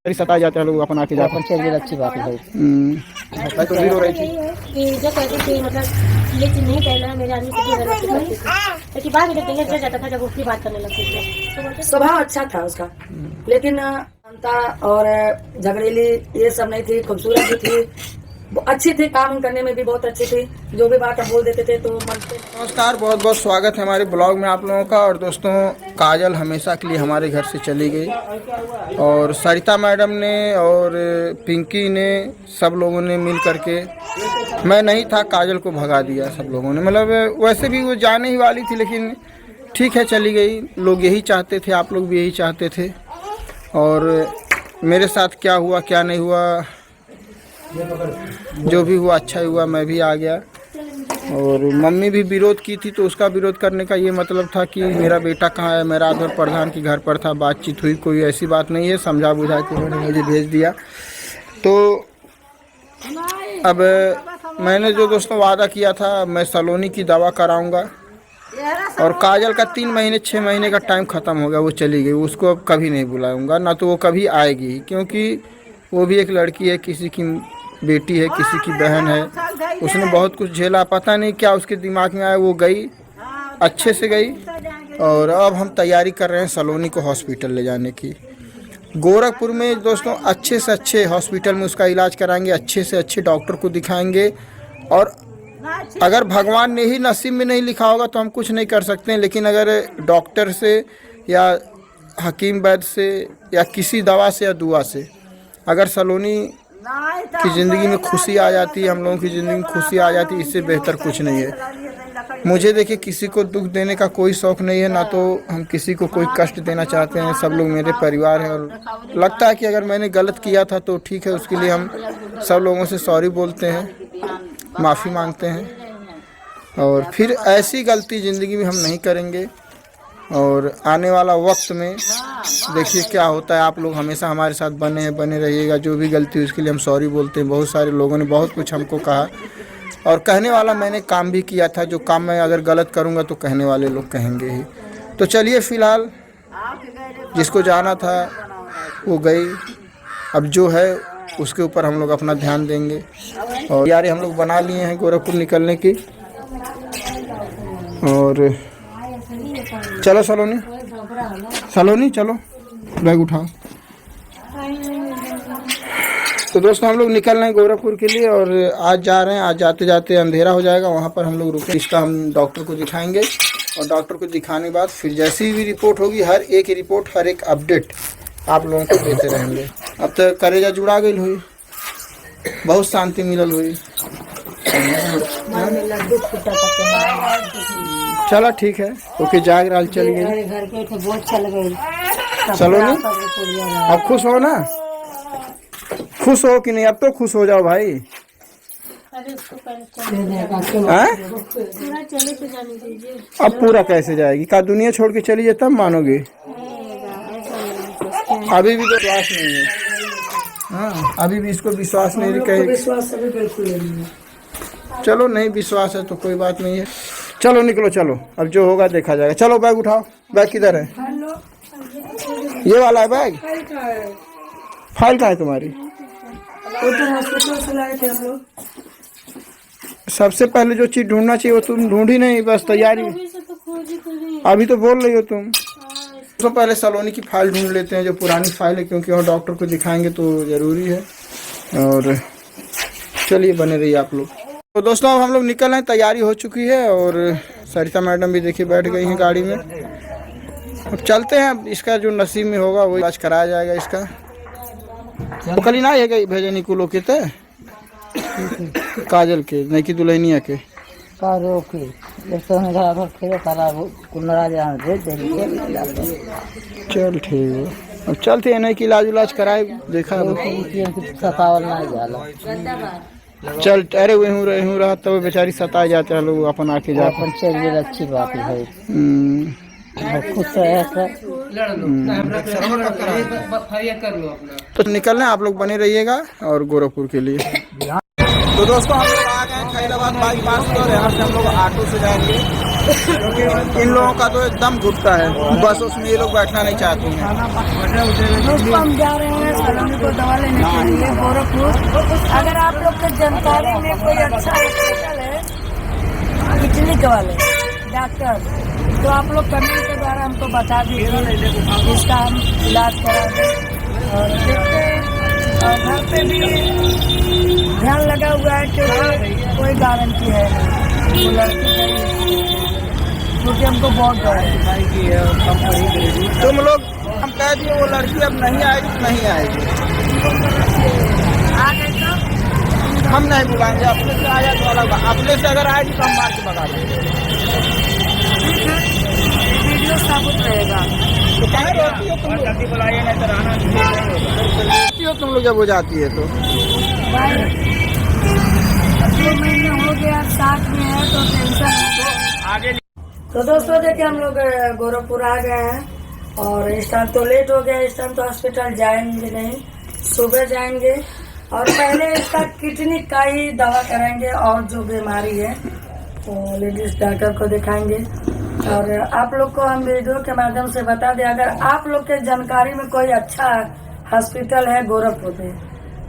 सताए जाते हैं लोग अपन आके जाते चलिए अच्छी बात है मैं तो रो रही थी कि जो कहती थी मतलब लेकिन नहीं कहना मेरे आदमी की गलती थी लेकिन बाद में जब चल जाता था जब उसकी बात करने लगती थी। स्वभाव अच्छा था उसका, लेकिन क्षमता और झगड़ेली ये सब नहीं थी। खूबसूरत भी थी, अच्छी थी, काम करने में भी बहुत अच्छी थी। जो भी बात हम बोल देते थे तो मन से। नमस्कार, बहुत बहुत स्वागत है हमारे ब्लॉग में आप लोगों का। और दोस्तों, काजल हमेशा के लिए हमारे घर से चली गई और सरिता मैडम ने और पिंकी ने सब लोगों ने मिल करके, मैं नहीं था, काजल को भगा दिया सब लोगों ने। मतलब वैसे भी वो जाने ही वाली थी, लेकिन ठीक है चली गई। लोग यही चाहते थे, आप लोग भी यही चाहते थे। और मेरे साथ क्या हुआ क्या नहीं हुआ, जो भी हुआ अच्छा ही हुआ, मैं भी आ गया। और मम्मी भी विरोध की थी, तो उसका विरोध करने का ये मतलब था कि मेरा बेटा कहाँ है, मैं रातभर प्रधान की घर पर था, बातचीत हुई, कोई ऐसी बात नहीं है। समझा बुझा के उन्होंने मुझे भेज दिया। तो अब मैंने जो दोस्तों वादा किया था, मैं सलोनी की दवा कराऊंगा। और काजल का 3 महीने 6 महीने का टाइम ख़त्म हो गया, वो चली गई। उसको अब कभी नहीं बुलाऊंगा, ना तो वो कभी आएगी, क्योंकि वो भी एक लड़की है, किसी की बेटी है, किसी की बहन है। उसने बहुत कुछ झेला, पता नहीं क्या उसके दिमाग में आया, वो गई, अच्छे से गई। और अब हम तैयारी कर रहे हैं सलोनी को हॉस्पिटल ले जाने की। गोरखपुर में दोस्तों अच्छे से अच्छे हॉस्पिटल में उसका इलाज कराएंगे, अच्छे से अच्छे डॉक्टर को दिखाएंगे। और अगर भगवान ने ही नसीब में नहीं लिखा होगा तो हम कुछ नहीं कर सकते हैं, लेकिन अगर डॉक्टर से या हकीम वैद्य से या किसी दवा से या दुआ से अगर सलोनी की ज़िंदगी में खुशी आ जाती है, हम लोगों की ज़िंदगी में खुशी आ जाती है, इससे बेहतर कुछ नहीं है। मुझे देखिए, किसी को दुख देने का कोई शौक़ नहीं है, ना तो हम किसी को कोई कष्ट देना चाहते हैं। सब लोग मेरे परिवार हैं और लगता है कि अगर मैंने गलत किया था तो ठीक है, उसके लिए हम सब लोगों से सॉरी बोलते हैं, माफ़ी मांगते हैं। और फिर ऐसी गलती ज़िंदगी में हम नहीं करेंगे। और आने वाला वक्त में देखिए क्या होता है। आप लोग हमेशा हमारे साथ बने रहिएगा। जो भी गलती उसके लिए हम सॉरी बोलते हैं। बहुत सारे लोगों ने बहुत कुछ हमको कहा, और कहने वाला मैंने काम भी किया था। जो काम मैं अगर गलत करूँगा तो कहने वाले लोग कहेंगे ही। तो चलिए, फ़िलहाल जिसको जाना था वो गई, अब जो है उसके ऊपर हम लोग अपना ध्यान देंगे। और यार हम लोग बना लिए हैं गोरखपुर निकलने की। और चलो सलोनी चलो, बैग उठाओ। तो दोस्तों, हम लोग निकल रहे हैं गोरखपुर के लिए और आज जा रहे हैं। आज जाते जाते अंधेरा हो जाएगा, वहाँ पर हम लोग रुके। इसका हम डॉक्टर को दिखाएंगे और डॉक्टर को दिखाने के बाद फिर जैसी भी रिपोर्ट होगी, हर एक रिपोर्ट, हर एक अपडेट आप लोगों को देते रहेंगे। अब तक करेजा जुड़ा गई हुई, बहुत शांति मिलल हुई। चलो ठीक है, ओके, जाग राल चल गई। सलोनी, अब खुश हो ना? खुश हो कि नहीं? अब तो खुश हो जाओ भाई। अब पूरा कैसे जाएगी? का दुनिया छोड़ के चली जाए तब मानोगे? अभी भी तो विश्वास नहीं है। हाँ, अभी भी इसको विश्वास नहीं है। चलो, नहीं विश्वास है तो कोई बात नहीं है। चलो निकलो, चलो, अब जो होगा देखा जाएगा। चलो बैग उठाओ। बैग किधर है? ये वाला है बैग। फाइल कहाँ है तुम्हारी? सबसे पहले जो चीज ढूंढना चाहिए वो तुम ढूंढी नहीं, बस तैयारी। अभी तो बोल रही हो तुम। तो पहले सलोनी की फाइल ढूंढ लेते हैं, जो पुरानी फाइल है, क्योंकि और डॉक्टर को दिखाएंगे तो ज़रूरी है। और चलिए, बने रहिए आप लोग। तो दोस्तों, अब हम लोग निकल रहे हैं, तैयारी हो चुकी है। और सरिता मैडम भी देखिए बैठ गई हैं गाड़ी में। अब चलते हैं, इसका जो नसीब में होगा वो इलाज कराया जाएगा इसका। तो कल ही ना है गई भेजे निकुलो के थे काजल के, नहीं कि दुल्हनिया के। चल ठीक है, अब चलते हैं, नहीं कि इलाज कराए देखा। चल, अरे वहीं रहा तब बेचारी सताए जाते हैं लोग, अपन आके जाते। चलिए अच्छी बात है। तो निकल रहे हैं, आप लोग बने रहिएगा और गोरखपुर के लिए। तो दोस्तों, हम लोग आ गए खैराबाद बाईपास पर। यहाँ से हम लोग ऑटो से जाएंगे इन लोगों का तो एकदम घुटता है, बस उसमें ये लोग बैठना नहीं चाहते हैं। दोस्तों हम जा रहे हैं सलोनी को दवा लेने के लिए गोरखपुर। अगर आप लोग के जानकारी में कोई अच्छा हॉस्पिटल है किडनी के वाले डॉक्टर, तो आप लोग कमेंट के द्वारा हमको बता दीजिए, इसका हम इलाज करा दें। और देखते हैं, और घर पे भी ध्यान लगा हुआ है क्योंकि कोई गारंटी है नहीं, वो लड़की गई क्योंकि हमको बहुत डर है। तुम लोग हम कह दिए वो लड़की अब नहीं आएगी तो नहीं आएगी, आ गए तो हम नहीं बुलाएंगे। अपने से आया तो अलग बात, अपने से अगर आएगी तो हम मार के भगा देंगे। वीडियो साबुत रहेगा। तो कहाँ रोती हो तुम लोग? जल्दी बुलाइए नहीं तो रहना नहीं हो तुम लोग जब हो जाती है तो। भाई 2 महीने हो गया साथ में है तो टेंशन आगे। तो दोस्तों देखिए हम लोग गोरखपुर आ गए हैं और इस टाइम तो लेट हो गया। इस टाइम तो हॉस्पिटल जाएंगे नहीं, सुबह जाएंगे और पहले इसका किडनी का ही दवा कराएंगे और जो बीमारी है तो लेडीज डॉक्टर को दिखाएंगे। और आप लोग को हम वीडियो के माध्यम से बता दें, अगर आप लोग के जानकारी में कोई अच्छा हॉस्पिटल है गोरखपुर में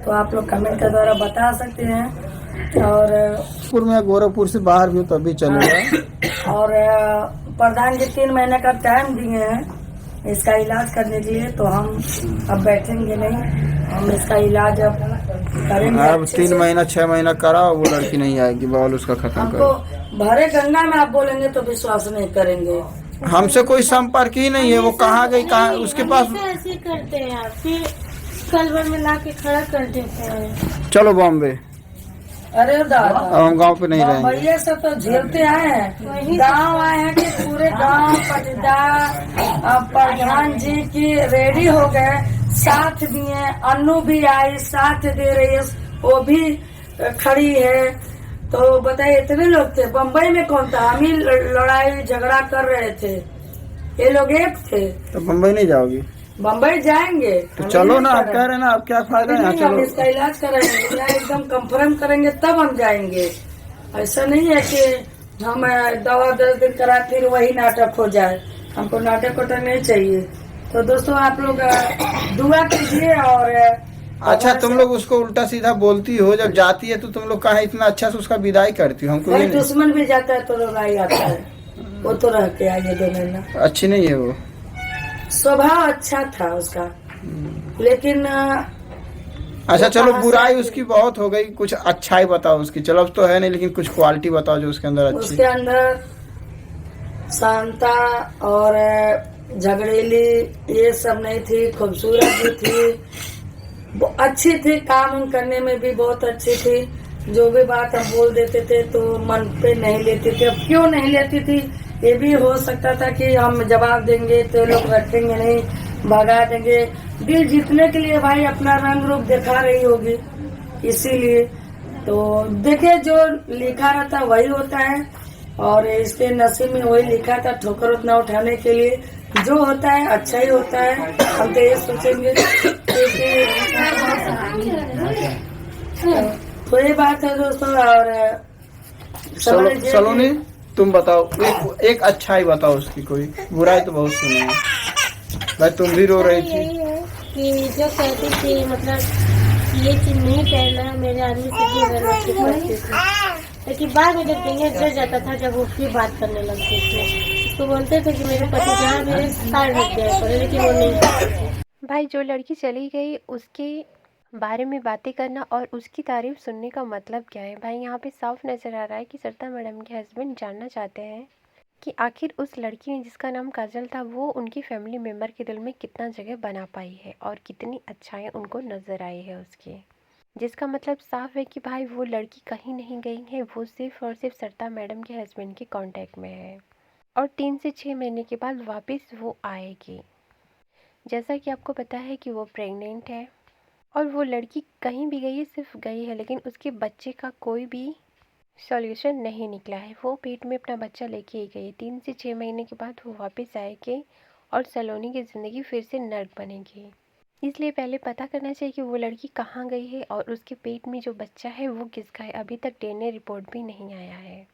तो आप लोग कमेंट के द्वारा बता सकते हैं। और गोरखपुर में, गोरखपुर से बाहर भी तभी चलेगा। और प्रधान जी 3 महीने का टाइम दिए हैं इसका इलाज करने के लिए, तो हम अब बैठेंगे नहीं, हम इसका इलाज अब करेंगे। अब 3 महीना 6 महीना कराओ, वो लड़की नहीं आएगी, बॉल उसका खत्म हमको करो। भरे गंगा में आप बोलेंगे तो विश्वास नहीं करेंगे। हमसे कोई संपर्क ही नहीं है, वो कहाँ गई, कहाँ उसके पास। ऐसे करते हैं आप, फिर कल भर में ला के खड़ा कर देते हैं। चलो बॉम्बे, अरे दादा अब हम गांव पे नहीं रहेंगे। भैया से तो झेलते आए हैं, गांव आए हैं कि पूरे गांव पटीदार प्रधान जी की रेडी हो गए, साथ दिए, अन्नू भी आई साथ दे रही है, वो भी खड़ी है। तो बताइए इतने लोग थे, बम्बई में कौन था, हम ही लड़ाई झगड़ा कर रहे थे, ये लोग एक थे। तो बम्बई नहीं जाओगी? बम्बई जाएंगे तो चलो ना, आप कह रहे ना, आप क्या फायदा है? नहीं, हम इसका इलाज कराएंगे, एकदम कंफर्म करेंगे तब हम जाएंगे। ऐसा नहीं है कि हम दवा 10 दिन करा फिर वही नाटक हो जाए, हमको नाटक वटक नहीं चाहिए। तो दोस्तों आप लोग दुआ कीजिए। और अच्छा, तुम लोग उसको उल्टा सीधा बोलती हो, जब जाती है तो तुम लोग कहा इतना अच्छा से उसका विदाई करती हो? हमको ये नहीं। दुश्मन भी जाता है तो लड़ाई आता है, वो तो रह के आइए 2 महीना। अच्छी नहीं है वो, स्वभाव अच्छा था उसका, लेकिन अच्छा चलो, बुराई उसकी बहुत हो गई, कुछ अच्छाई बताओ उसकी। चलो अब तो है नहीं, लेकिन कुछ क्वालिटी बताओ जो उसके अंदर अच्छी। उसके अंदर शांता और झगड़ेली ये सब नहीं थी, खूबसूरत भी थी, अच्छी थी, काम करने में भी बहुत अच्छी थी। जो भी बात हम बोल देते थे तो मन पे नहीं लेती थी। अब क्यों नहीं लेती थी, ये भी हो सकता था कि हम जवाब देंगे तो लोग रखेंगे नहीं, भगा देंगे। दिल जीतने के लिए भाई अपना रंग रूप दिखा रही होगी, इसीलिए। तो देखे जो लिखा रहता वही होता है, और इसके नसीब में वही लिखा था, ठोकर उतना उठाने के लिए जो होता है अच्छा ही होता है। हम तो ये सोचेंगे तो ये बात है दोस्तों। और सलोनी तुम बताओ, एक अच्छाई बताओ उसकी, कोई बुराई तो बहुत सुनी है भाई, तुम भी रो रही थी। यही है कि जो कहती थी मतलब ये चीज नहीं कहना, मेरे आदमी से भी गलती करती थी, लेकिन बाद में जब दिनेश डर जाता था, जब उसकी बात करने लगती थी, उसको बोलते थे कि मेरे पति जहाँ मेरे सार ढक गया करे, लेकिन वो नहीं करते थे। भाई जो लड़की चली गई उसके बारे में बातें करना और उसकी तारीफ सुनने का मतलब क्या है? भाई यहाँ पे साफ नज़र आ रहा है कि सरिता मैडम के हस्बैंड जानना चाहते हैं कि आखिर उस लड़की ने जिसका नाम काजल था वो उनकी फैमिली मेम्बर के दिल में कितना जगह बना पाई है और कितनी अच्छाई उनको नज़र आई है उसकी, जिसका मतलब साफ है कि भाई वो लड़की कहीं नहीं गई है, वो सिर्फ और सिर्फ सरिता मैडम के हस्बैंड के कांटेक्ट में है और 3 से 6 महीने के बाद वापस वो आएगी। जैसा कि आपको पता है कि वो प्रेग्नेंट है और वो लड़की कहीं भी गई है, सिर्फ गई है, लेकिन उसके बच्चे का कोई भी सॉल्यूशन नहीं निकला है। वो पेट में अपना बच्चा लेके ही गई। 3 से 6 महीने के बाद वो वापस आएगी और सलोनी की ज़िंदगी फिर से नर्क बनेगी। इसलिए पहले पता करना चाहिए कि वो लड़की कहाँ गई है और उसके पेट में जो बच्चा है वो किसका है। अभी तक डीएनए रिपोर्ट भी नहीं आया है।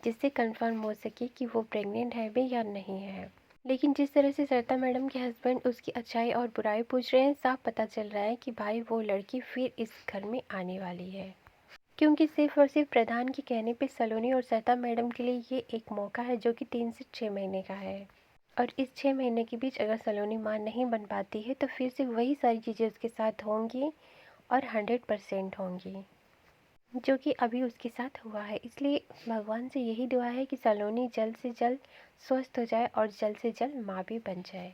जिससे कंफर्म हो सके कि वो प्रेग्नेंट है भी या नहीं है। लेकिन जिस तरह से सरिता मैडम के हस्बैंड उसकी अच्छाई और बुराई पूछ रहे हैं, साफ पता चल रहा है कि भाई वो लड़की फिर इस घर में आने वाली है, क्योंकि सिर्फ और सिर्फ प्रधान के कहने पे सलोनी और सरिता मैडम के लिए ये एक मौका है जो कि 3 से 6 महीने का है। और इस 6 महीने के बीच अगर सलोनी माँ नहीं बन पाती है तो फिर से वही सारी चीज़ें उसके साथ होंगी और 100% होंगी, जो कि अभी उसके साथ हुआ है। इसलिए भगवान से यही दुआ है कि सलोनी जल्द से जल्द स्वस्थ हो जाए और जल्द से जल्द माँ भी बन जाए।